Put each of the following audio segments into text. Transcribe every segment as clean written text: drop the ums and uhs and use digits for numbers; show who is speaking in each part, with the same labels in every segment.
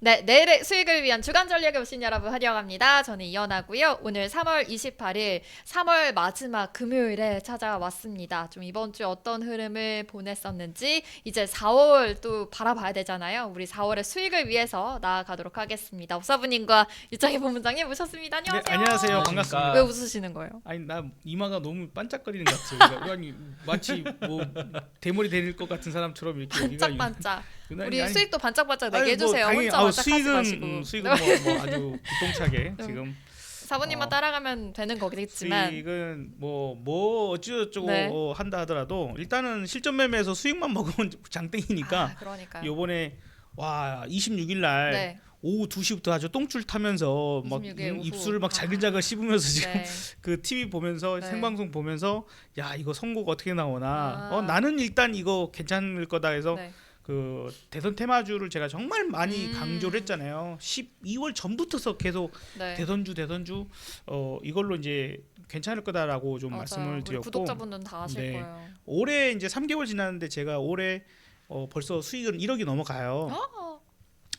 Speaker 1: 네, 내일의 수익을 위한 주간 전략에 오신 여러분 환영합니다. 저는 이연아고요. 오늘 3월 28일, 3월 마지막 금요일에 찾아왔습니다. 좀 이번 주 어떤 흐름을 보냈었는지 이제 4월 또 바라봐야 되잖아요. 우리 4월의 수익을 위해서 나아가도록 하겠습니다. 옥사부님과 유창희 본부장님 모셨습니다.
Speaker 2: 네,
Speaker 1: 안녕하세요.
Speaker 2: 안녕하세요. 반갑습니다.
Speaker 1: 왜 웃으시는 거예요?
Speaker 2: 아니 나 이마가 너무 반짝거리는 것 같아요. 아니 마치 뭐 대머리 되는 것 같은 사람처럼 이렇게 여기가
Speaker 1: 반짝반짝. 우리
Speaker 2: 아니,
Speaker 1: 수익도 반짝반짝 내게
Speaker 2: 아니,
Speaker 1: 해주세요.
Speaker 2: 당연히,
Speaker 1: 혼자 반짝하지 마시고.
Speaker 2: 수익은 뭐 아주 기똥차게 지금
Speaker 1: 사부님만 따라가면 되는 거겠지만
Speaker 2: 수익은 뭐 어쩌고저쩌고
Speaker 1: 네.
Speaker 2: 한다 하더라도 일단은 실전 매매에서 수익만 먹으면 장땡이니까
Speaker 1: 그러니까요.
Speaker 2: 요번에 와 26일 날
Speaker 1: 네.
Speaker 2: 오후 2시부터 아주 똥줄 타면서 막
Speaker 1: 26일 오후.
Speaker 2: 입술을 막 자글자글 씹으면서 지금
Speaker 1: 네.
Speaker 2: 그 TV 보면서
Speaker 1: 네.
Speaker 2: 생방송 보면서 야 이거 선곡 어떻게 나오나
Speaker 1: 아.
Speaker 2: 나는 일단 이거 괜찮을 거다 해서
Speaker 1: 네.
Speaker 2: 그 대선 테마주를 제가 정말 많이
Speaker 1: 음.
Speaker 2: 강조를 했잖아요. 12월 전부터서 계속
Speaker 1: 네.
Speaker 2: 대선주 이걸로 이제 괜찮을 거다라고 좀
Speaker 1: 맞아요.
Speaker 2: 말씀을
Speaker 1: 우리
Speaker 2: 드렸고
Speaker 1: 구독자분들은 다 아실
Speaker 2: 네.
Speaker 1: 거예요.
Speaker 2: 올해 이제 3개월 지났는데 제가 올해 벌써 수익은 1억이 넘어가요.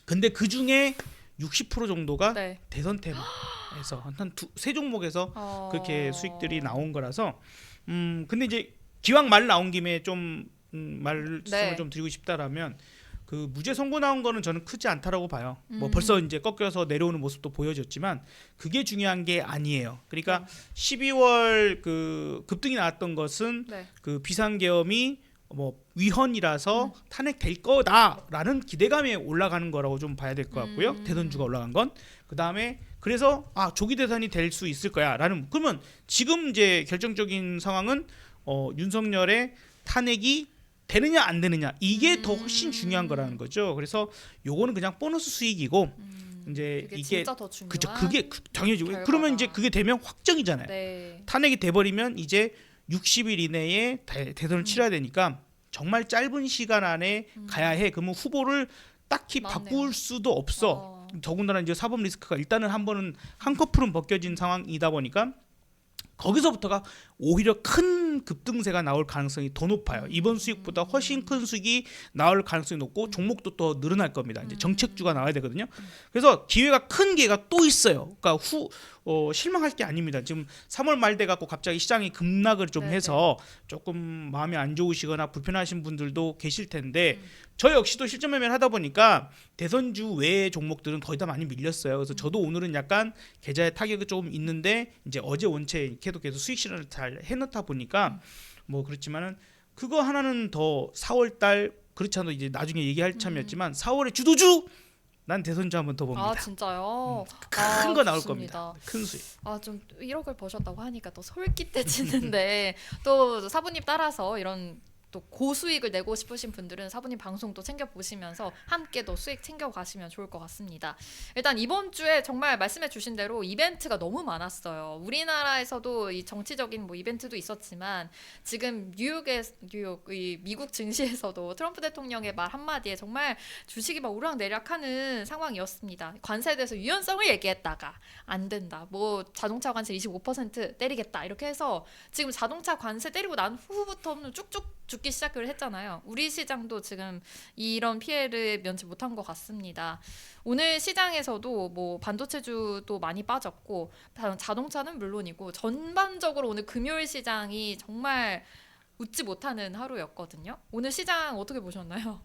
Speaker 2: 근데 그 중에 60% 정도가
Speaker 1: 네.
Speaker 2: 대선 테마에서 한 세 종목에서 그렇게 수익들이 나온 거라서 근데 이제 기왕 말 나온 김에 좀 말씀을
Speaker 1: 네.
Speaker 2: 좀 드리고 싶다라면 그 무죄 선고 나온 거는 저는 크지 않다라고 봐요. 뭐
Speaker 1: 음.
Speaker 2: 벌써 이제 꺾여서 내려오는 모습도 보여졌지만 그게 중요한 게 아니에요. 그러니까 12월 그 급등이 나왔던 것은
Speaker 1: 네.
Speaker 2: 그 비상계엄이 뭐 위헌이라서 탄핵될 거다라는 기대감에 올라가는 거라고 좀 봐야 될 것 같고요. 대선주가 올라간 건 그다음에 그래서 조기 대선이 될 수 있을 거야라는 그러면 지금 이제 결정적인 상황은 윤석열의 탄핵이 되느냐 안 되느냐 이게 더 훨씬 중요한 거라는 거죠. 그래서 요거는 그냥 보너스 수익이고 이제
Speaker 1: 그게
Speaker 2: 이게
Speaker 1: 진짜 더 중요한
Speaker 2: 그죠. 그게 당연히죠.
Speaker 1: 결과다.
Speaker 2: 그러면 이제 그게 되면 확정이잖아요.
Speaker 1: 네.
Speaker 2: 탄핵이 돼버리면 이제 60일 이내에 대선을 치러야 되니까 정말 짧은 시간 안에 가야 해. 그러면 후보를 딱히
Speaker 1: 맞네요.
Speaker 2: 바꿀 수도 없어. 더군다나 이제 사법 리스크가 일단은 한 번은 한꺼풀은 벗겨진 상황이다 보니까 거기서부터가 오히려 큰 급등세가 나올 가능성이 더 높아요. 이번 수익보다 훨씬 큰 수익이 나올 가능성이 높고 종목도 더 늘어날 겁니다. 이제 정책주가 나와야 되거든요. 그래서 큰 기회가 또 있어요. 그러니까 실망할 게 아닙니다. 지금 3월 말 돼 갖고 갑자기 시장이 급락을 좀
Speaker 1: 네네.
Speaker 2: 해서 조금 마음이 안 좋으시거나 불편하신 분들도 계실 텐데 저 역시도 실전 매매를 하다 보니까 대선주 외의 종목들은 거의 다 많이 밀렸어요. 그래서 저도 오늘은 약간 계좌에 타격이 조금 있는데 이제 어제 원체 계속 수익 실현을 잘 해놓다 보니까 뭐 그렇지만은 그거 하나는 더 4월 달 그렇지 않아도 이제 나중에 얘기할 참이었지만 4월에 주도주 난 대선주 한번 더 봅니다.
Speaker 1: 진짜요?
Speaker 2: 큰 거 나올
Speaker 1: 좋습니다.
Speaker 2: 겁니다. 큰 수익.
Speaker 1: 좀 1억을 버셨다고 하니까 또 솔깃해지는데 또 사부님 따라서 이런 또 고수익을 내고 싶으신 분들은 사부님 방송도 챙겨 보시면서 함께 또 수익 챙겨 가시면 좋을 것 같습니다. 일단 이번 주에 정말 말씀해 주신 대로 이벤트가 너무 많았어요. 우리나라에서도 이 정치적인 뭐 이벤트도 있었지만 지금 뉴욕 이 미국 증시에서도 트럼프 대통령의 말 한마디에 정말 주식이 막 오르락내리락하는 상황이었습니다. 관세에 대해서 유연성을 얘기했다가 안 된다. 뭐 자동차 관세 25% 때리겠다. 이렇게 해서 지금 자동차 관세 때리고 난 후부터는 쭉쭉 죽기 시작을 했잖아요. 우리 시장도 지금 이런 피해를 면치 못한 것 같습니다. 오늘 시장에서도 뭐 반도체주도 많이 빠졌고 자동차는 물론이고 전반적으로 오늘 금요일 시장이 정말 웃지 못하는 하루였거든요. 오늘 시장 어떻게 보셨나요?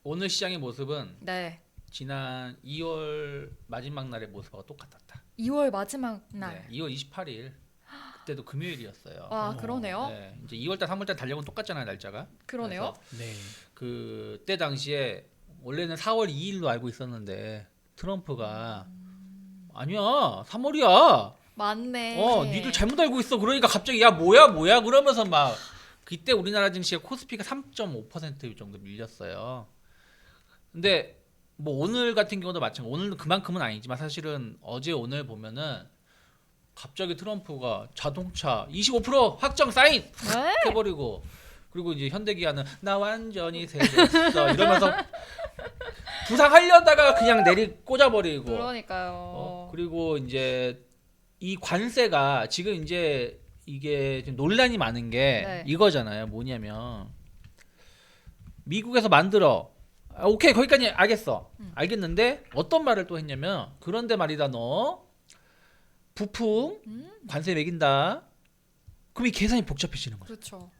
Speaker 3: 오늘 시장의 모습은
Speaker 1: 네.
Speaker 3: 지난 2월 마지막 날의 모습하고 똑같았다.
Speaker 1: 2월 마지막 날.
Speaker 3: 네, 2월 28일 그때도 금요일이었어요.
Speaker 1: 그러네요.
Speaker 3: 네, 이제 2월달, 3월달 달력은 똑같잖아요, 날짜가.
Speaker 1: 그러네요.
Speaker 2: 네.
Speaker 3: 그때 당시에 원래는 4월 2일로 알고 있었는데 트럼프가 아니야, 3월이야.
Speaker 1: 맞네.
Speaker 3: 니들 잘못 알고 있어. 그러니까 갑자기 야 뭐야 그러면서 막 그때 우리나라 증시가 코스피가 3.5% 정도 밀렸어요. 근데 뭐 오늘 같은 경우도 마찬가지. 오늘도 그만큼은 아니지만 사실은 어제 오늘 보면은 갑자기 트럼프가 자동차 25% 확정 사인
Speaker 1: 네?
Speaker 3: 해버리고 그리고 이제 현대기아는 나 완전히 세졌어 이러면서 부상하려다가 그냥 꽂아버리고
Speaker 1: 그러니까요.
Speaker 3: 그리고 이제 이 관세가 지금 이제 이게 좀 논란이 많은 게
Speaker 1: 네.
Speaker 3: 이거잖아요. 뭐냐면 미국에서 만들어 오케이 거기까지 알겠어. 알겠는데 어떤 말을 또 했냐면 그런데 말이다 너 부품 관세 매긴다. 그럼 이 계산이 복잡해지는 거죠.
Speaker 1: 그렇죠.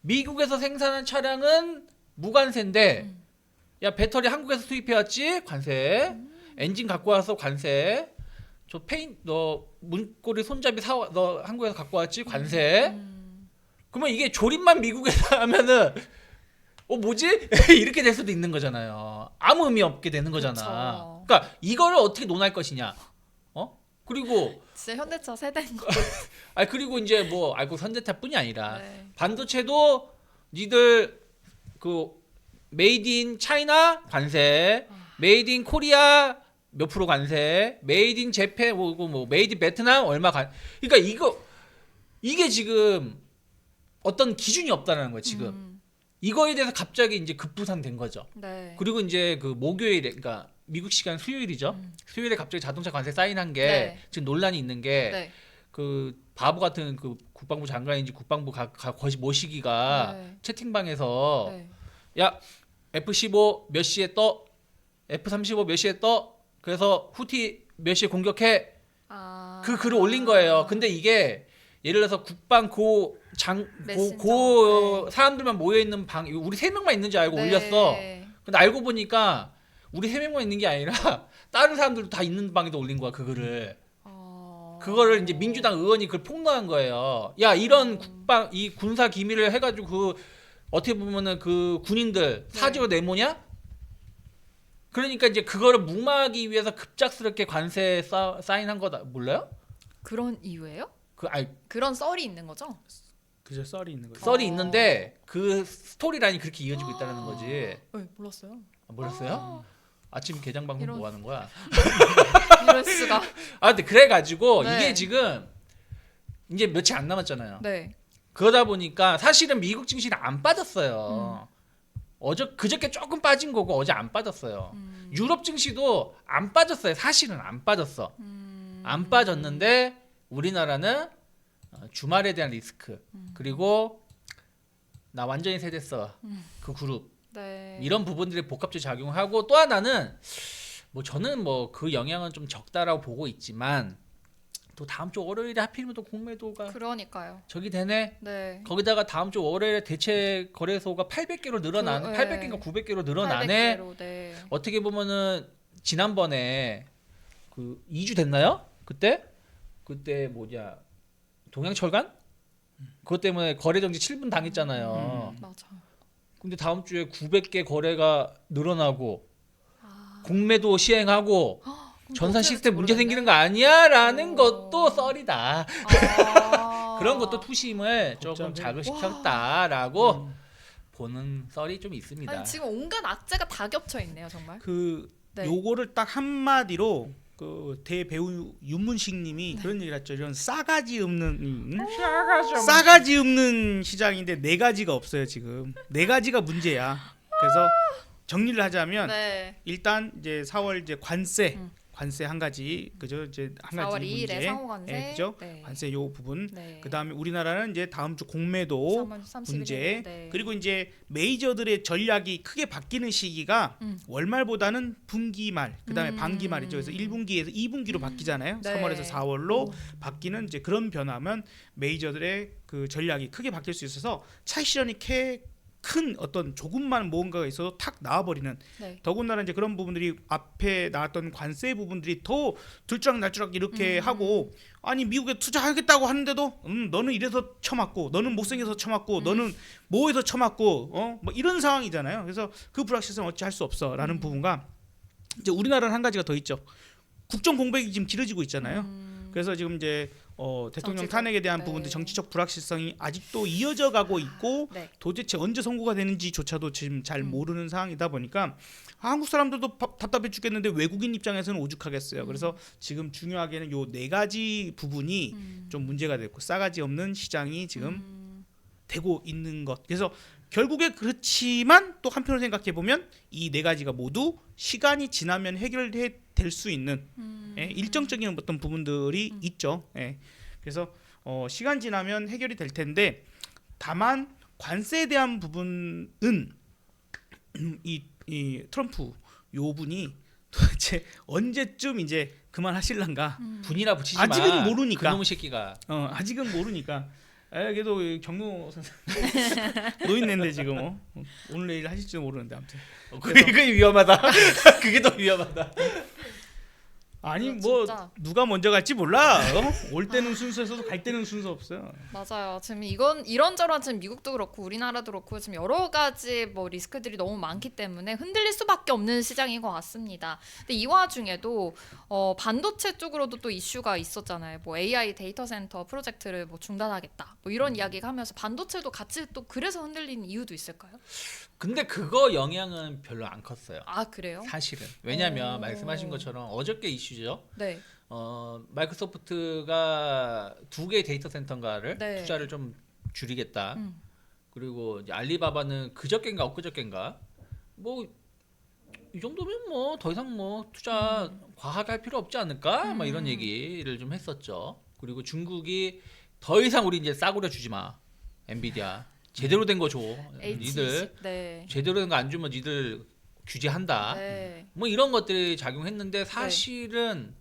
Speaker 3: 미국에서 생산한 차량은 무관세인데 야 배터리 한국에서 수입해왔지 관세. 엔진 갖고 와서 관세. 저 너 문고리 손잡이 너 한국에서 갖고 왔지 관세. 그러면 이게 조립만 미국에서 하면은 뭐지? 이렇게 될 수도 있는 거잖아요. 아무 의미 없게 되는 거잖아.
Speaker 1: 그쵸.
Speaker 3: 그러니까 이거를 어떻게 논할 것이냐. 그리고
Speaker 1: 진짜 현대차 세대인 거.
Speaker 3: 그리고 이제 뭐 알고 현대차뿐이 아니라
Speaker 1: 네.
Speaker 3: 반도체도 니들 그 메이드 인 차이나 관세, 메이드 인 코리아 몇 프로 관세, 메이드 인 재팬 뭐 메이드 인 베트남 얼마 그러니까 이게 지금 어떤 기준이 없다는 거예요, 지금. 이거에 대해서 갑자기 이제 급부상된 거죠.
Speaker 1: 네.
Speaker 3: 그리고 이제 그 목요일에 그러니까 미국 시간 수요일이죠. 수요일에 갑자기 자동차 관세 사인한 게
Speaker 1: 네.
Speaker 3: 지금 논란이 있는 게
Speaker 1: 네.
Speaker 3: 그 바보 같은 그 국방부 장관인지 국방부 거시 모시기가
Speaker 1: 네.
Speaker 3: 채팅방에서
Speaker 1: 네.
Speaker 3: 야 F-15 몇 시에 떠? F-35 몇 시에 떠? 그래서 후티 몇 시에 공격해? 그 글을 올린 거예요. 근데 이게 예를 들어서 국방
Speaker 1: 메신저. 네.
Speaker 3: 사람들만 모여 있는 방 우리 3명만 있는 줄 알고
Speaker 1: 네.
Speaker 3: 올렸어. 근데 알고 보니까 우리 3명만 있는 게 아니라 다른 사람들도 다 있는 방에도 올린 거야 그 글을. 그거를 이제 민주당 의원이 그걸 폭로한 거예요. 야 이런 이 군사 기밀을 해가지고 그 어떻게 보면은 그 군인들 사지로 내모냐? 그러니까 이제 그거를 무마하기 위해서 급작스럽게 관세 사인한 거다. 몰라요?
Speaker 1: 그런 이유예요?
Speaker 3: 아니
Speaker 1: 그런 썰이 있는 거죠?
Speaker 2: 그저 썰이 있는 거죠.
Speaker 3: 썰이 있는데 그 스토리라인이 그렇게 이어지고 있다는 거지.
Speaker 1: 네, 몰랐어요.
Speaker 3: 몰랐어요? 아침 개장 방송
Speaker 1: 이런-
Speaker 3: 뭐 하는 거야?
Speaker 1: 이럴 수가.
Speaker 3: 근데 그래가지고
Speaker 1: 네.
Speaker 3: 이게 지금 이제 며칠 안 남았잖아요.
Speaker 1: 네.
Speaker 3: 그러다 보니까 사실은 미국 증시는 안 빠졌어요. 그저께 조금 빠진 거고 어제 안 빠졌어요. 유럽 증시도 안 빠졌어요. 사실은 안 빠졌어. 안 빠졌는데 우리나라는 주말에 대한 리스크 그리고 나 완전히 세댔어 그 그룹
Speaker 1: 네.
Speaker 3: 이런 부분들이 복합적으로 작용하고 또 하나는 뭐 저는 뭐 그 영향은 좀 적다라고 보고 있지만 또 다음 주 월요일에 하필이면 또 공매도가
Speaker 1: 그러니까요.
Speaker 3: 저기 되네.
Speaker 1: 네.
Speaker 3: 거기다가 다음 주 월요일에 대체 거래소가 800개로 늘어나네. 800개인가 900개로 늘어나네.
Speaker 1: 800개로, 네.
Speaker 3: 어떻게 보면은 지난번에 그 2주 됐나요? 그때 뭐냐 동양철간? 그것 때문에 거래 정지 7분 당했잖아요.
Speaker 1: 맞아.
Speaker 3: 근데 다음 주에 900개 거래가 늘어나고 공매도 시행하고 전산 시스템 문제 생기는 거 아니야라는 것도 썰이다. 그런 것도 투심을 조금
Speaker 2: 복잡해.
Speaker 3: 자극시켰다라고 보는 썰이 좀 있습니다.
Speaker 1: 아니, 지금 온갖 악재가 다 겹쳐 있네요, 정말.
Speaker 2: 그
Speaker 1: 네.
Speaker 2: 요거를 딱 한마디로 그 대배우 윤문식님이 그런 얘기를 했죠. 이런 싸가지 없는 싸가지 없는 시장인데 4가지가 없어요 지금. 4가지가 문제야. 그래서 정리를 하자면
Speaker 1: 네.
Speaker 2: 일단 이제 4월 이제 관세 한 가지 그죠? 이제 한
Speaker 1: 4월
Speaker 2: 가지
Speaker 1: 2일에
Speaker 2: 문제.
Speaker 1: 상호관세.
Speaker 2: 예, 그죠?
Speaker 1: 네.
Speaker 2: 관세 요 부분.
Speaker 1: 네.
Speaker 2: 그다음에 우리나라는 이제 다음 주 공매도
Speaker 1: 3월 31일.
Speaker 2: 문제
Speaker 1: 네.
Speaker 2: 그리고 이제 메이저들의 전략이 크게 바뀌는 시기가 월말보다는 분기말 그다음에 반기말이죠. 그래서 1분기에서 2분기로 바뀌잖아요.
Speaker 1: 네.
Speaker 2: 3월에서 4월로 바뀌는 이제 그런 변화면 메이저들의 그 전략이 크게 바뀔 수 있어서 차익 실현이 큰 어떤 조금만 뭔가가 있어도 탁 나와버리는
Speaker 1: 네.
Speaker 2: 더군다나 이제 그런 부분들이 앞에 나왔던 관세 부분들이 더 들주락날주락 이렇게 하고 아니 미국에 투자하겠다고 하는데도 너는 이래서 쳐맞고 너는 못생겨서 쳐맞고 너는 뭐해서 쳐맞고 뭐 이런 상황이잖아요. 그래서 그 불확실성은 어찌 할 수 없어라는 부분과 이제 우리나라는 한 가지가 더 있죠. 국정 공백이 지금 길어지고 있잖아요. 그래서 지금 이제 대통령
Speaker 1: 정치적,
Speaker 2: 탄핵에 대한
Speaker 1: 네.
Speaker 2: 부분들 정치적 불확실성이 아직도 이어져 가고 있고
Speaker 1: 네.
Speaker 2: 도대체 언제 선고가 되는지조차도 지금 잘 모르는 상황이다 보니까 한국 사람들도 답답해 죽겠는데 외국인 입장에서는 오죽하겠어요. 그래서 지금 중요하게는 요 4가지 부분이 좀 문제가 됐고 싸가지 없는 시장이 지금 되고 있는 것. 그래서 결국에 그렇지만 또 한편으로 생각해 보면 이 4가지가 모두 시간이 지나면 해결될 수 있는 일정적인 어떤 부분들이 있죠. 그래서 시간 지나면 해결이 될 텐데 다만 관세에 대한 부분은 이 이 트럼프 요 분이 도대체 언제쯤 이제 그만하실란가?
Speaker 3: 분이나 붙이지 마.
Speaker 2: 아직은 모르니까.
Speaker 3: 그놈의 새끼가.
Speaker 2: 아직은 모르니까. 그래도 경로 선생 노인네인데 지금 오늘 내일 하실지도 모르는데 아무튼.
Speaker 3: 그게 위험하다. 그게 더 위험하다.
Speaker 2: 아니
Speaker 1: 이거
Speaker 2: 뭐
Speaker 1: 진짜.
Speaker 2: 누가 먼저 갈지 몰라. 올 때는 순서에서도 갈 때는 순서 없어요.
Speaker 1: 맞아요. 지금 이건 이런저런 지금 미국도 그렇고 우리나라도 그렇고 지금 여러 가지 뭐 리스크들이 너무 많기 때문에 흔들릴 수밖에 없는 시장인 것 같습니다. 근데 이 와중에도 반도체 쪽으로도 또 이슈가 있었잖아요. 뭐 AI 데이터 센터 프로젝트를 뭐 중단하겠다. 뭐 이런 이야기가 하면서 반도체도 같이 또 그래서 흔들리는 이유도 있을까요?
Speaker 3: 근데 그거 영향은 별로 안 컸어요.
Speaker 1: 아 그래요?
Speaker 3: 사실은. 왜냐면
Speaker 1: 오.
Speaker 3: 말씀하신 것처럼 어저께 이슈죠.
Speaker 1: 네.
Speaker 3: 마이크로소프트가 2개의 데이터 센터인가를
Speaker 1: 네.
Speaker 3: 투자를 좀 줄이겠다.
Speaker 1: 음.
Speaker 3: 그리고 이제 알리바바는 그저께인가 엊그저께인가 뭐 이 정도면 뭐 더 이상 뭐 투자 과하게 할 필요 없지 않을까? 막 이런 얘기를 좀 했었죠. 그리고 중국이 더 이상 우리 이제 싸구려 주지 마. 엔비디아 제대로 된 거 줘. 니들
Speaker 1: 네.
Speaker 3: 제대로 된 거 안 주면 니들 규제한다.
Speaker 1: 네.
Speaker 3: 뭐 이런 것들이 작용했는데 사실은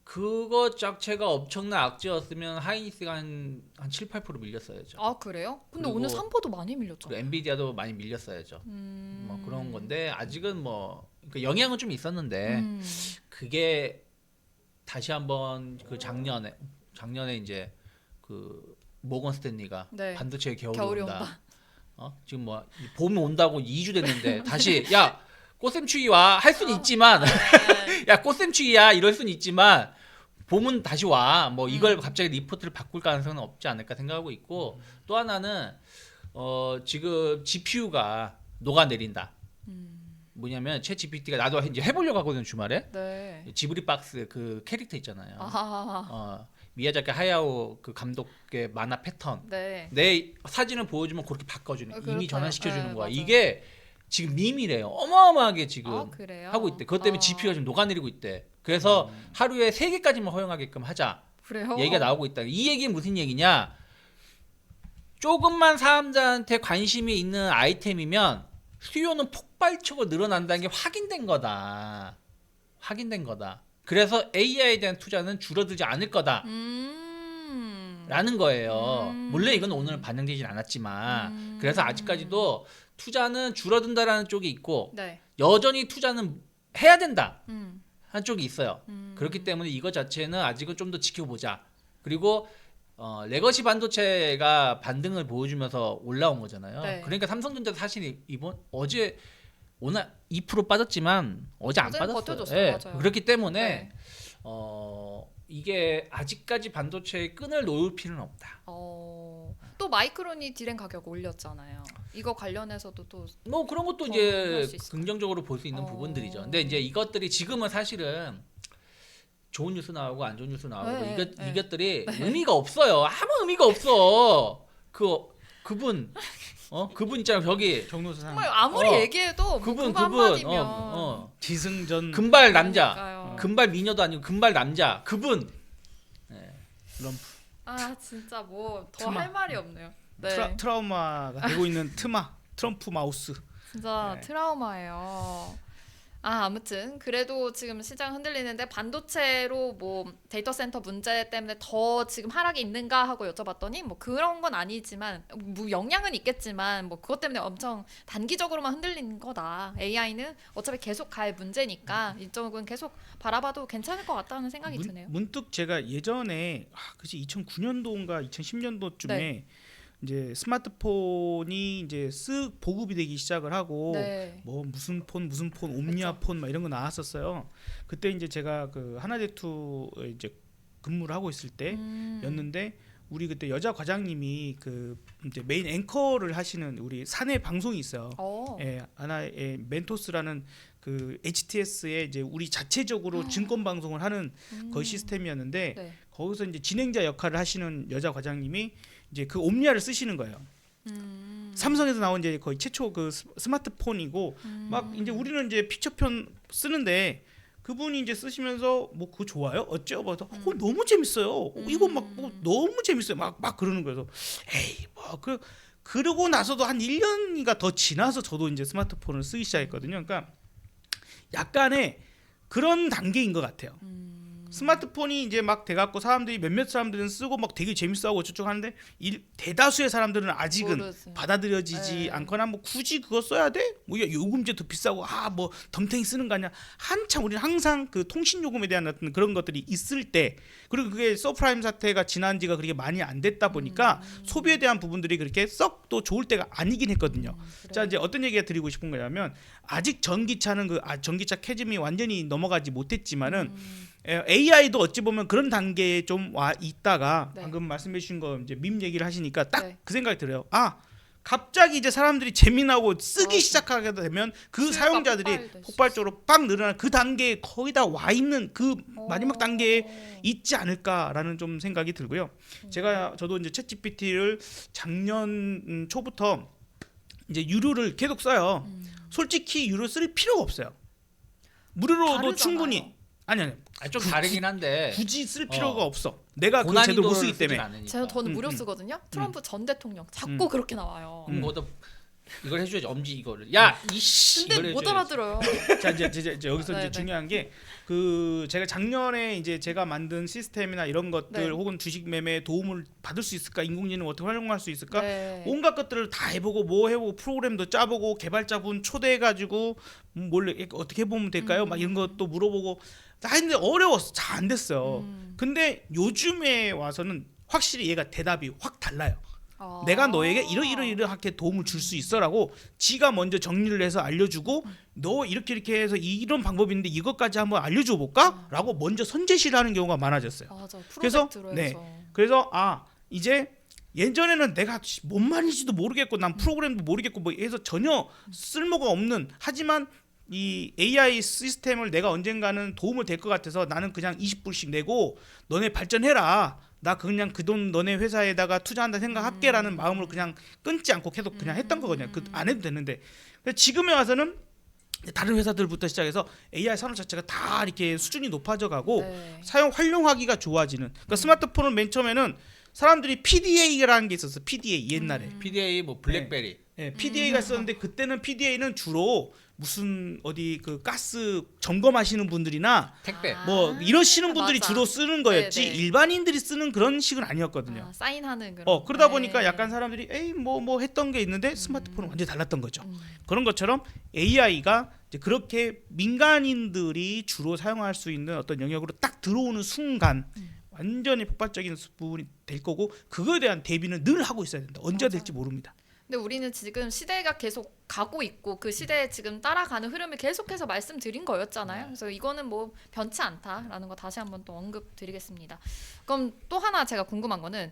Speaker 3: 그것 자체가 엄청난 악재였으면 하이닉스가 한 7, 8% 밀렸어야죠.
Speaker 1: 아 그래요? 근데
Speaker 3: 그리고-
Speaker 1: 오늘 삼포도 많이
Speaker 3: 그리고
Speaker 1: 밀렸잖아요.
Speaker 3: 엔비디아도 많이 밀렸어야죠. 뭐 그런 건데 아직은 뭐 그 영향은 좀 있었는데 그게 다시 한번 그 작년에 이제 그 모건 스탠리가
Speaker 1: 네.
Speaker 3: 반도체 겨울이
Speaker 1: 겨울이
Speaker 3: 온다. 지금 뭐 봄이 온다고 2주 됐는데 다시 야 꽃샘추위 와 할 수는 있지만 야 꽃샘추위야 이럴 수는 있지만 봄은 다시 와 뭐 이걸 갑자기 리포트를 바꿀 가능성은 없지 않을까 생각하고 있고 또 하나는 지금 GPU가 녹아내린다. 뭐냐면 챗 GPT가 나도 이제 해보려고 하거든 주말에.
Speaker 1: 네.
Speaker 3: 지브리 박스 그 캐릭터 있잖아요.
Speaker 1: 아.
Speaker 3: 미야자키 하야오 그 감독의 만화 패턴.
Speaker 1: 네.
Speaker 3: 내 사진을 보여주면 그렇게 바꿔주는 이미
Speaker 1: 그렇다요.
Speaker 3: 전환시켜주는
Speaker 1: 네,
Speaker 3: 거야.
Speaker 1: 맞아요.
Speaker 3: 이게 지금 밈이래요. 어마어마하게 지금
Speaker 1: 아 그래요?
Speaker 3: 하고 있대. 그것 때문에 GPU가 지금 녹아내리고 있대. 그래서 하루에 3개까지만 허용하게끔 하자.
Speaker 1: 그래요?
Speaker 3: 얘기가 나오고 있다. 이 얘기는 무슨 얘기냐? 조금만 사람들한테 관심이 있는 아이템이면 수요는 폭발적으로 늘어난다는 게 확인된 거다. 확인된 거다. 그래서 AI에 대한 투자는 줄어들지 않을 거다. 라는 거예요. 물론 이건 오늘 반영되진 않았지만 그래서 아직까지도 투자는 줄어든다라는 쪽이 있고
Speaker 1: 네.
Speaker 3: 여전히 투자는 해야 된다
Speaker 1: 음.
Speaker 3: 한 쪽이 있어요. 그렇기 때문에 이거 자체는 아직은 좀 더 지켜보자. 그리고 레거시 반도체가 반등을 보여주면서 올라온 거잖아요.
Speaker 1: 네.
Speaker 3: 그러니까 삼성전자도 사실 어제 오늘 2% 빠졌지만 어제 안
Speaker 1: 어제는
Speaker 3: 빠졌어요.
Speaker 1: 버텨줬어요. 맞아요.
Speaker 3: 그렇기 때문에
Speaker 1: 네.
Speaker 3: 이게 아직까지 반도체의 끈을 놓을 필요는 없다.
Speaker 1: 또 마이크론이 디램 가격 올렸잖아요. 이거 관련해서도 또
Speaker 3: 뭐 그런 것도
Speaker 1: 할
Speaker 3: 이제
Speaker 1: 수 있을까요?
Speaker 3: 긍정적으로 볼 수 있는 부분들이죠. 근데 이제 이것들이 지금은 사실은 좋은 뉴스 나오고 안 좋은 뉴스 나오고
Speaker 1: 네, 네.
Speaker 3: 이것들이 의미가 없어요. 아무 의미가 없어. 그분 그분 있잖아 저기
Speaker 2: 정노사상
Speaker 1: 정말 아무리 얘기해도
Speaker 3: 그분
Speaker 1: 그거 한마디면
Speaker 2: 지승전
Speaker 3: 금발 남자,
Speaker 1: 그러니까요.
Speaker 3: 금발 미녀도 아니고 금발 남자 그분.
Speaker 2: 럼프
Speaker 1: 아 진짜 뭐 더
Speaker 2: 트마.
Speaker 1: 할 말이 없네요. 네.
Speaker 2: 트라우마가 되고 있는 트럼프 마우스.
Speaker 1: 진짜
Speaker 2: 네.
Speaker 1: 트라우마예요. 아무튼 그래도 지금 시장 흔들리는데 반도체로 뭐 데이터 센터 문제 때문에 더 지금 하락이 있는가 하고 여쭤봤더니 뭐 그런 건 아니지만 뭐 영향은 있겠지만 뭐 그것 때문에 엄청 단기적으로만 흔들리는 거다. AI는 어차피 계속 갈 문제니까 이쪽은 계속 바라봐도 괜찮을 것 같다는 생각이 드네요.
Speaker 2: 문득 제가 예전에 그치 2009년도인가 2010년도쯤에
Speaker 1: 네.
Speaker 2: 이제 스마트폰이 이제 쓱 보급이 되기 시작을 하고
Speaker 1: 네.
Speaker 2: 뭐 무슨 폰 옴니아 폰 막 이런 거 나왔었어요. 그때 이제 제가 그 하나제투에 이제 근무를 하고 있을 때였는데 우리 그때 여자 과장님이 그 이제 메인 앵커를 하시는 우리 사내 방송이 있어요. 하나의 멘토스라는 그 HTS의 이제 우리 자체적으로 증권 방송을 하는 거의 시스템이었는데
Speaker 1: 네.
Speaker 2: 거기서 이제 진행자 역할을 하시는 여자 과장님이 이제 그 옴니아를 쓰시는 거예요. 삼성에서 나온 이제 거의 최초 그 스마트폰이고 막 이제 우리는 이제 피처폰 쓰는데 그분이 이제 쓰시면서 뭐 그거 좋아요? 어쩌고 너무 재밌어요. 이거 막 뭐 너무 재밌어요. 막 그러는 거예요. 에이 뭐 그러고 나서도 한 1년인가 더 지나서 저도 이제 스마트폰을 쓰기 시작했거든요. 그러니까 약간의 그런 단계인 것 같아요. 스마트폰이 이제 막 돼갖고 사람들이 몇몇 사람들은 쓰고 막 되게 재밌어하고 저쪽 하는데 대다수의 사람들은 아직은
Speaker 1: 모르지.
Speaker 2: 받아들여지지
Speaker 1: 네.
Speaker 2: 않거나 뭐 굳이 그거 써야 돼? 뭐 요금제 더 비싸고 뭐 덤탱이 쓰는 거 아니야? 한참 우리는 항상 그 통신 요금에 대한 어떤 그런 것들이 있을 때 그리고 그게 서프라임 사태가 지난 지가 그렇게 많이 안 됐다 보니까 소비에 대한 부분들이 그렇게 썩 또 좋을 때가 아니긴 했거든요. 자 이제 어떤 얘기가 드리고 싶은 거냐면 아직 전기차는 전기차 캐즘이 완전히 넘어가지 못했지만은 AI도 어찌 보면 그런 단계에 좀 와 있다가
Speaker 1: 네.
Speaker 2: 방금 말씀해 주신 거 이제 밈 얘기를 하시니까 딱
Speaker 1: 네.
Speaker 2: 그 생각이 들어요. 갑자기 이제 사람들이 재미나고 쓰기
Speaker 1: 맞아.
Speaker 2: 시작하게 되면 그
Speaker 1: 수요가
Speaker 2: 사용자들이
Speaker 1: 폭발될 수
Speaker 2: 폭발적으로 빡 늘어나는 그 단계에 거의 다 와 있는 그 마지막
Speaker 1: 어.
Speaker 2: 단계에 있지 않을까라는 좀 생각이 들고요. 저도 이제 챗GPT를 작년 초부터 이제 유료를 계속 써요. 솔직히 유료 쓸 필요가 없어요. 무료로도
Speaker 1: 다르잖아요.
Speaker 2: 충분히 아니
Speaker 3: 좀 다르긴 한데
Speaker 2: 굳이 쓸 필요가 없어. 내가 그 제도를 못
Speaker 3: 고난이도를
Speaker 2: 쓰기
Speaker 3: 쓰진
Speaker 2: 때문에.
Speaker 3: 않으니까.
Speaker 1: 저는 무료
Speaker 2: 음.
Speaker 1: 쓰거든요. 트럼프 전 대통령 자꾸 그렇게 나와요.
Speaker 3: 뭐도 이걸 해줘야지 엄지 이거를 야 이씨
Speaker 1: 근데
Speaker 3: 이걸
Speaker 1: 못
Speaker 3: 해줘야지.
Speaker 1: 알아들어요.
Speaker 2: 자 이제 여기서
Speaker 1: 네,
Speaker 2: 이제
Speaker 1: 네.
Speaker 2: 중요한 게 그 제가 작년에 이제 제가 만든 시스템이나 이런 것들
Speaker 1: 네.
Speaker 2: 혹은 주식 매매에 도움을 받을 수 있을까, 인공지능 어떻게 활용할 수 있을까,
Speaker 1: 네.
Speaker 2: 온갖 것들을 다 해보고 뭐 해보고 프로그램도 짜보고 개발자분 초대해가지고 몰래 어떻게 해보면 될까요? 막 이런 것도 물어보고 다 했는데 어려웠어. 잘 안 됐어요. 근데 요즘에 와서는 확실히 얘가 대답이 확 달라요. 내가 너에게 이러이러이러하게 도움을 줄 수 있어라고 지가 먼저 정리를 해서 알려주고 너 이렇게 해서 이런 방법이 있는데 이것까지 한번 알려줘 볼까? 라고 먼저 선제시를 하는 경우가 많아졌어요.
Speaker 1: 맞아.
Speaker 2: 그래서,
Speaker 1: 프로젝트로
Speaker 2: 네.
Speaker 1: 해서.
Speaker 2: 그래서 이제 예전에는 내가 뭔 말인지도 모르겠고 난 프로그램도 모르겠고 뭐 해서 전혀 쓸모가 없는, 하지만 이 AI 시스템을 내가 언젠가는 도움을 될 것 같아서 나는 그냥 20불씩 내고 너네 발전해라, 나 그냥 그 돈 너네 회사에다가 투자한다 생각할게라는 마음으로 그냥 끊지 않고 계속 그냥 했던 거거든요. 그 안 해도 됐는데 근데 지금에 와서는 다른 회사들부터 시작해서 AI 산업 자체가 다 이렇게 수준이 높아져 가고
Speaker 1: 네.
Speaker 2: 사용 활용하기가 좋아지는. 그러니까 스마트폰을 맨 처음에는 사람들이 PDA라는 게 있었어. PDA 옛날에.
Speaker 3: PDA 뭐 블랙베리
Speaker 2: PDA가 있었는데 그때는 PDA는 주로 무슨 어디 그 가스 점검하시는 분들이나
Speaker 3: 택배
Speaker 2: 뭐 이러시는 분들이
Speaker 1: 맞아.
Speaker 2: 주로 쓰는 거였지
Speaker 1: 네, 네.
Speaker 2: 일반인들이 쓰는 그런 식은 아니었거든요.
Speaker 1: 사인하는 그런.
Speaker 2: 그러다
Speaker 1: 네.
Speaker 2: 보니까 약간 사람들이 에이 뭐 했던 게 있는데 스마트폰은 완전히 달랐던 거죠. 그런 것처럼 AI가 이제 그렇게 민간인들이 주로 사용할 수 있는 어떤 영역으로 딱 들어오는 순간 완전히 폭발적인 부분이 될 거고 그거에 대한 대비는 늘 하고 있어야 된다. 언제
Speaker 1: 맞아요.
Speaker 2: 될지 모릅니다.
Speaker 1: 근데 우리는 지금 시대가 계속 가고 있고 그 시대에 지금 따라가는 흐름을 계속해서 말씀드린 거였잖아요. 그래서 이거는 뭐 변치 않다라는 거 다시 한번 또 언급드리겠습니다. 그럼 또 하나 제가 궁금한 거는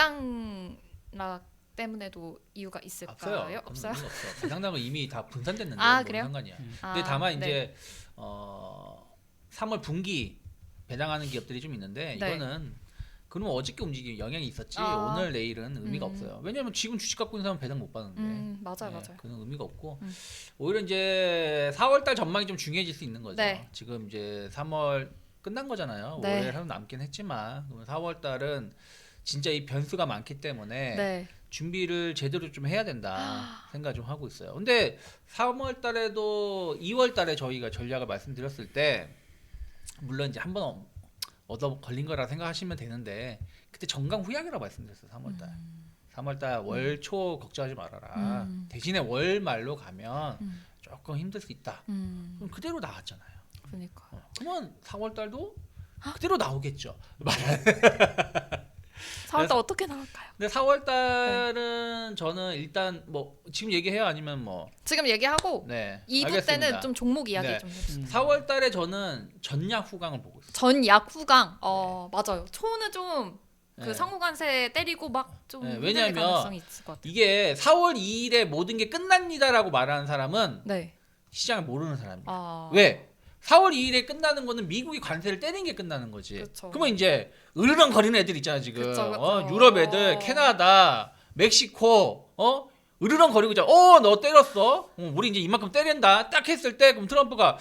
Speaker 1: 배당락 때문에도 이유가 있을까요? 없어요?
Speaker 3: 없어. 배당락은 이미 다 분산됐는데
Speaker 1: 아,
Speaker 3: 뭔
Speaker 1: 그래요?
Speaker 3: 상관이야. 근데 다만 이제 3월 분기 배당하는 기업들이 좀 있는데
Speaker 1: 네.
Speaker 3: 이거는 그러면 어저께 움직임 영향이 있었지 오늘 내일은 의미가 없어요. 왜냐하면 지금 주식 갖고 있는 사람은 배당 못 받는데.
Speaker 1: 맞아요.
Speaker 3: 그는 의미가 없고 오히려 이제 4월달 전망이 좀 중요해질 수 있는 거죠.
Speaker 1: 네.
Speaker 3: 지금 이제 3월 끝난 거잖아요.
Speaker 1: 네.
Speaker 3: 올해 한 남긴 했지만 그러면 4월달은 진짜 이 변수가 많기 때문에
Speaker 1: 네.
Speaker 3: 준비를 제대로 좀 해야 된다 생각 좀 하고 있어요. 근데 3월달에도 2월달에 저희가 전략을 말씀드렸을 때 물론 이제 한번 얻어 걸린 거라 생각하시면 되는데 그때 정강 후약이라고 말씀드렸어요. 3월달. 3월달 월 초 걱정하지 말아라. 대신에 월 말로 가면 조금 힘들 수 있다. 그럼 그대로 나왔잖아요.
Speaker 1: 그러니까.
Speaker 3: 그러면 4월달도 그대로 나오겠죠.
Speaker 1: 4월달 어떻게 나올까요?
Speaker 3: 근데 4월달은 저는 일단 뭐 지금 얘기해요 아니면 뭐
Speaker 1: 지금 얘기하고
Speaker 3: 네.
Speaker 1: 2부
Speaker 3: 알겠습니다.
Speaker 1: 때는 좀 종목 이야기
Speaker 3: 네.
Speaker 1: 좀 해주세요.
Speaker 3: 4월달에 저는 전약 후강을 보고 있어요.
Speaker 1: 전약 후강. 맞아요. 초는 좀 그
Speaker 3: 네.
Speaker 1: 상호관세 때리고 막 좀
Speaker 3: 네,
Speaker 1: 흔들릴
Speaker 3: 왜냐하면
Speaker 1: 가능성이 있을 것 같아요.
Speaker 3: 이게 4월 2일에 모든 게 끝납니다라고 말하는 사람은
Speaker 1: 네.
Speaker 3: 시장을 모르는 사람이에요.
Speaker 1: 아.
Speaker 3: 왜? 4월 2일에 끝나는 거는 미국이 관세를 떼는 게 끝나는 거지.
Speaker 1: 그쵸.
Speaker 3: 그러면 이제 으르렁거리는 애들 있잖아 지금.
Speaker 1: 그쵸.
Speaker 3: 유럽 애들, 캐나다, 멕시코, 으르렁거리고 있잖아. 너 때렸어. 우리 이제 이만큼 때린다. 딱 했을 때 그럼 트럼프가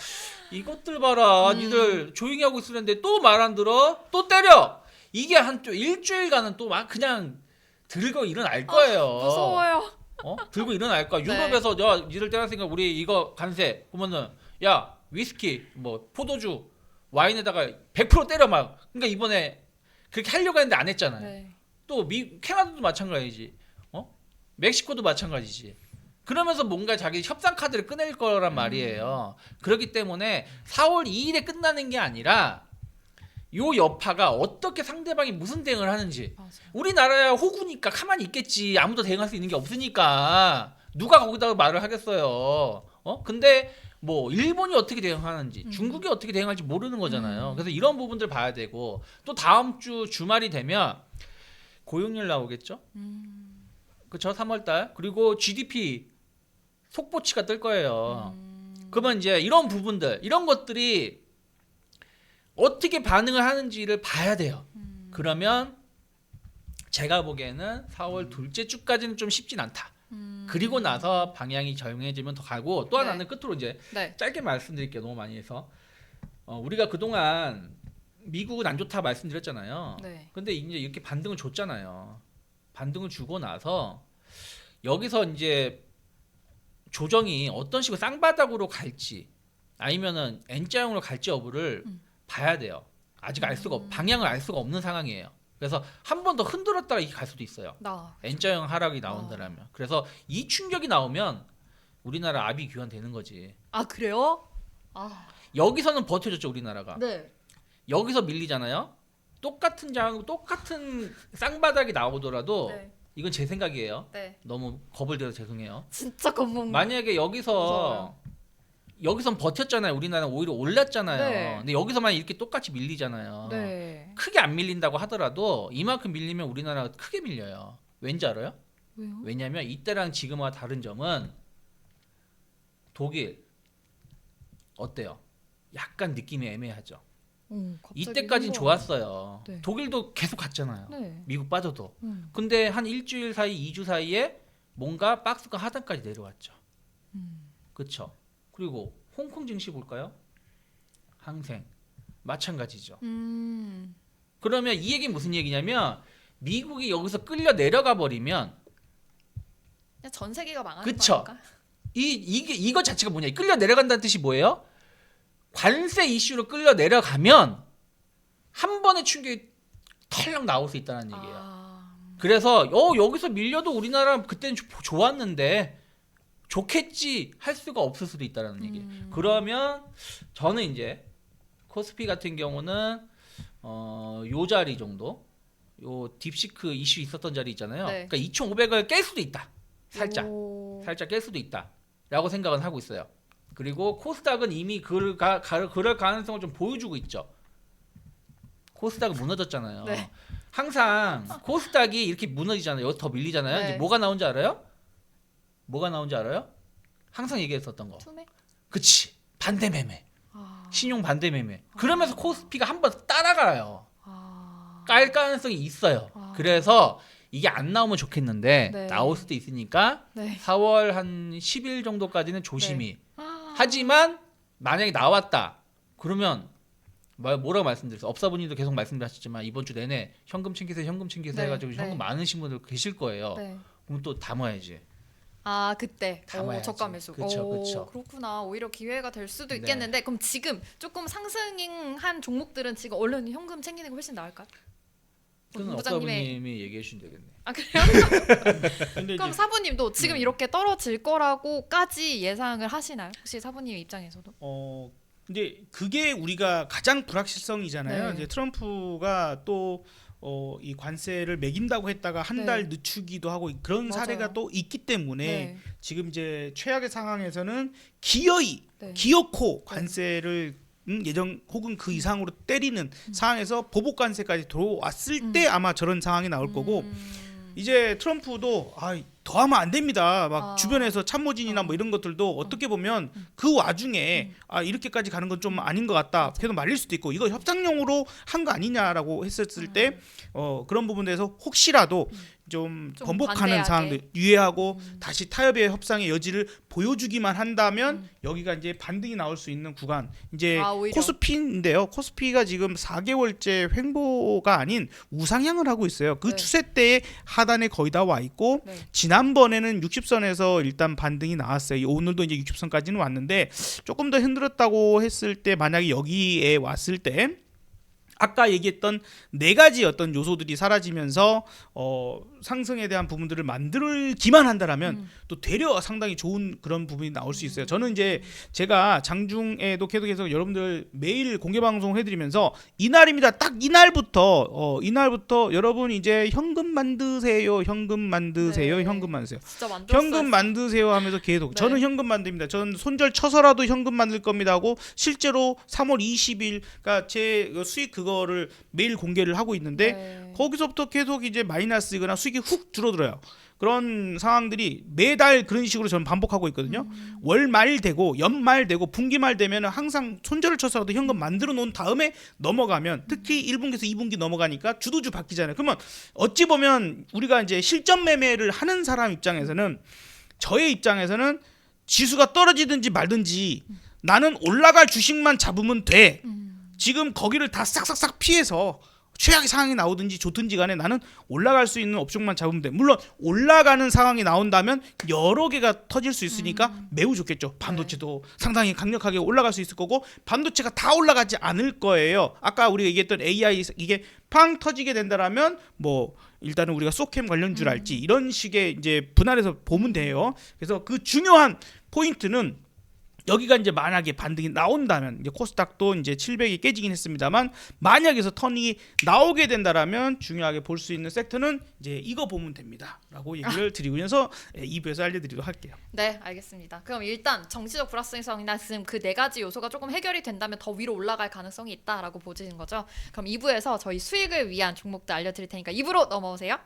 Speaker 3: 이것들 봐라. 니들 조용히 하고 있으는데 또 말 안 들어? 또 때려. 이게 한 일주일간은 또 막 그냥 들고 일어날 거예요.
Speaker 1: 무서워요.
Speaker 3: 들고 일어날 거야.
Speaker 1: 네.
Speaker 3: 유럽에서 야 니들 때렸으니까 우리 이거 관세 보면은 야 위스키 뭐 포도주 와인에다가 100% 때려 막. 그러니까 이번에 그렇게 하려고 했는데 안 했잖아요.
Speaker 1: 네.
Speaker 3: 또 캐나다도 마찬가지지. 멕시코도 마찬가지지. 그러면서 뭔가 자기 협상 카드를 꺼낼 거란 말이에요. 그렇기 때문에 4월 2일에 끝나는 게 아니라 요 여파가 어떻게 상대방이 무슨 대응을 하는지.
Speaker 1: 맞아요.
Speaker 3: 우리나라야 호구니까 가만히 있겠지. 아무도 대응할 수 있는 게 없으니까 누가 거기다가 말을 하겠어요. 근데 뭐 일본이 어떻게 대응하는지 중국이 어떻게 대응할지 모르는 거잖아요. 그래서 이런 부분들 봐야 되고 또 다음 주 주말이 되면 고용률 나오겠죠. 그렇죠. 3월달 그리고 GDP 속보치가 뜰 거예요. 그러면 이제 이런 부분들 이런 것들이 어떻게 반응을 하는지를 봐야 돼요. 그러면 제가 보기에는 4월 둘째 주까지는 좀 쉽진 않다. 그리고 나서 방향이 정해지면 더 가고 또 하나는 끝으로 이제
Speaker 1: 네.
Speaker 3: 짧게 말씀드릴게요. 너무 많이 해서 우리가 그동안 미국은 안 좋다 말씀드렸잖아요.
Speaker 1: 네.
Speaker 3: 근데 이제 이렇게 반등을 줬잖아요. 반등을 주고 나서 여기서 이제 조정이 어떤 식으로 쌍바닥으로 갈지 아니면은 N자형으로 갈지 여부를 봐야 돼요. 아직 알 수가 방향을 알 수가 없는 상황이에요. 그래서 한 번 더 흔들었다가 이게 갈 수도 있어요. N자형 하락이 나온다라면. 그래서 이 충격이 나오면 우리나라 압이 귀환되는 거지.
Speaker 1: 아 그래요?
Speaker 3: 여기서는 버텨줬죠 우리나라가.
Speaker 1: 네.
Speaker 3: 여기서 밀리잖아요. 똑같은 쌍바닥이 나오더라도
Speaker 1: 네.
Speaker 3: 이건 제 생각이에요.
Speaker 1: 네.
Speaker 3: 너무 겁을 들여서 죄송해요.
Speaker 1: 진짜 겁먹는.
Speaker 3: 만약에 여기선 버텼잖아요. 우리나라는 오히려 올랐잖아요.
Speaker 1: 네.
Speaker 3: 근데 여기서만 이렇게 똑같이 밀리잖아요.
Speaker 1: 네.
Speaker 3: 크게 안 밀린다고 하더라도 이만큼 밀리면 우리나라가 크게 밀려요. 왠지 알아요?
Speaker 1: 왜요?
Speaker 3: 왜냐면 이때랑 지금과 다른 점은 독일 어때요? 약간 느낌이 애매하죠.
Speaker 1: 갑자기
Speaker 3: 이때까진 좋았어요.
Speaker 1: 네.
Speaker 3: 독일도 계속 갔잖아요.
Speaker 1: 네.
Speaker 3: 미국 빠져도. 근데 한 일주일 사이, 2주 사이에 뭔가 박스가 하단까지 내려왔죠. 그렇죠. 그리고 홍콩 증시 볼까요? 항생 마찬가지죠. 그러면 이 얘기는 무슨 얘기냐면 미국이 여기서 끌려 내려가 버리면
Speaker 1: 그냥 전 세계가 망하는
Speaker 3: 그쵸.
Speaker 1: 거니까.
Speaker 3: 이거 자체가 뭐냐? 끌려 내려간다는 뜻이 뭐예요? 관세 이슈로 끌려 내려가면 한 번의 충격이 털렁 나올 수 있다는 얘기예요. 그래서 여기서 밀려도 우리나라 그때는 좋았는데 좋겠지 할 수가 없을 수도 있다는 얘기예요. 그러면 저는 이제 코스피 같은 경우는 요 자리 정도, 요 딥시크 이슈 있었던 자리 있잖아요.
Speaker 1: 네.
Speaker 3: 그러니까 2,500을 깰 수도 있다. 살짝 깰 수도 있다라고 생각은 하고 있어요. 그리고 코스닥은 이미 그럴 가능성을 좀 보여주고 있죠. 코스닥은 무너졌잖아요.
Speaker 1: 네.
Speaker 3: 항상 코스닥이 이렇게 무너지잖아요. 여기 더 밀리잖아요.
Speaker 1: 네.
Speaker 3: 이제 뭐가 나온지 알아요? 뭐가 나온지 알아요? 항상 얘기했었던 거.
Speaker 1: 투매?
Speaker 3: 그치. 반대 매매. 신용 반대 매매. 그러면서 코스피가 한 번 따라가요. 깔 가능성이 있어요. 그래서 이게 안 나오면 좋겠는데
Speaker 1: 네.
Speaker 3: 나올 수도 있으니까
Speaker 1: 네.
Speaker 3: 4월 한 10일 정도까지는 조심히. 하지만 만약에 나왔다. 그러면 뭐라고 말씀드렸어요? 업사분님도 계속 말씀하셨지만 이번 주 내내 현금 챙기세요
Speaker 1: 네.
Speaker 3: 해가지고
Speaker 1: 네.
Speaker 3: 현금 많으신 분들 계실 거예요.
Speaker 1: 네.
Speaker 3: 그럼 또 담아야지.
Speaker 1: 그때
Speaker 3: 담아야지.
Speaker 1: 저가 매수.
Speaker 3: 그쵸.
Speaker 1: 그렇구나. 오히려 기회가 될 수도
Speaker 3: 네.
Speaker 1: 있겠는데 그럼 지금 조금 상승한 종목들은 지금 얼른 현금 챙기는 게 훨씬 나을까요?
Speaker 3: 그건 업사분님이 얘기해 주시면 되겠네.
Speaker 1: 그래요?
Speaker 2: 근데
Speaker 1: 그럼
Speaker 2: 이제
Speaker 1: 사부님도 지금 이렇게 떨어질 거라고까지 예상을 하시나요? 혹시 사부님 입장에서도?
Speaker 2: 근데 그게 우리가 가장 불확실성이잖아요.
Speaker 1: 네.
Speaker 2: 이제 트럼프가 또 이 관세를 매긴다고 했다가 한 달 늦추기도 하고 그런
Speaker 1: 맞아요.
Speaker 2: 사례가 또 있기 때문에
Speaker 1: 네.
Speaker 2: 지금 이제 최악의 상황에서는 기어이
Speaker 1: 네.
Speaker 2: 기어코 관세를 예정 혹은 그 이상으로 때리는 상황에서 보복 관세까지 들어왔을 때 아마 저런 상황이 나올 거고 이제 트럼프도 더하면 안 됩니다. 막 주변에서 참모진이나 뭐 이런 것들도 어떻게 보면 그 와중에 이렇게까지 가는 건 좀 아닌 것 같다. 계속 말릴 수도 있고 이거 협상용으로 한 거 아니냐라고 했었을 때 그런 부분에서 혹시라도 좀
Speaker 1: 좀
Speaker 2: 번복하는
Speaker 1: 반대하게.
Speaker 2: 상황들 유예하고 다시 타협의 협상의 여지를 보여주기만 한다면 여기가 이제 반등이 나올 수 있는 구간 이제
Speaker 1: 오히려.
Speaker 2: 코스피인데요. 코스피가 지금 4개월째 횡보가 아닌 우상향을 하고 있어요. 그
Speaker 1: 네.
Speaker 2: 추세 때에 하단에 거의 다 와 있고
Speaker 1: 네.
Speaker 2: 지난번에는 60선에서 일단 반등이 나왔어요. 오늘도 이제 60선까지는 왔는데 조금 더 흔들었다고 했을 때 만약에 여기에 왔을 때 아까 얘기했던 네 가지 어떤 요소들이 사라지면서 상승에 대한 부분들을 만들기만 한다라면 또 되려 상당히 좋은 그런 부분이 나올 수 있어요. 저는 이제 제가 장중에도 계속 여러분들 매일 공개 방송 해드리면서 이날입니다. 딱 이날부터 여러분 이제 현금 만드세요, 현금 만드세요,
Speaker 1: 네.
Speaker 2: 현금 만드세요.
Speaker 1: 진짜 만들었어요.
Speaker 2: 현금 만드세요 하면서 계속
Speaker 1: 네.
Speaker 2: 저는 현금 만듭니다. 저는 손절 쳐서라도 현금 만들 겁니다 하고 실제로 3월 20일 그러니까 제 수익 그거를 매일 공개를 하고 있는데
Speaker 1: 네.
Speaker 2: 거기서부터 계속 이제 마이너스이거나 수익이 훅 줄어들어요. 그런 상황들이 매달 그런 식으로 저는 반복하고 있거든요. 월말 되고 연말 되고 분기말 되면 항상 손절을 쳐서라도 현금 만들어 놓은 다음에 넘어가면 특히 1분기에서 2분기 넘어가니까 주도주 바뀌잖아요. 그러면 어찌 보면 우리가 이제 실전 매매를 하는 사람 입장에서는 저의 입장에서는 지수가 떨어지든지 말든지 나는 올라갈 주식만 잡으면 돼. 지금 거기를 다 싹싹싹 피해서 최악의 상황이 나오든지 좋든지 간에 나는 올라갈 수 있는 업종만 잡으면 돼. 물론 올라가는 상황이 나온다면 여러 개가 터질 수 있으니까 매우 좋겠죠. 반도체도 상당히 강력하게 올라갈 수 있을 거고 반도체가 다 올라가지 않을 거예요. 아까 우리가 얘기했던 AI 이게 팡 터지게 된다라면 뭐 일단은 우리가 소캠 관련주랄지 이런 식의 이제 분할해서 보면 돼요. 그래서 그 중요한 포인트는 여기가 이제 만약에 반등이 나온다면 이제 코스닥도 이제 700이 깨지긴 했습니다만 만약에서 턴이 나오게 된다라면 중요하게 볼 수 있는 섹터는 이제 이거 보면 됩니다라고 얘기를 드리면서 2부에서 알려드리도록 할게요.
Speaker 1: 네, 알겠습니다. 그럼 일단 정치적 불확실성이나 지금 그 네 가지 요소가 조금 해결이 된다면 더 위로 올라갈 가능성이 있다라고 보시는 거죠. 그럼 2부에서 저희 수익을 위한 종목도 알려드릴 테니까 2부로 넘어오세요.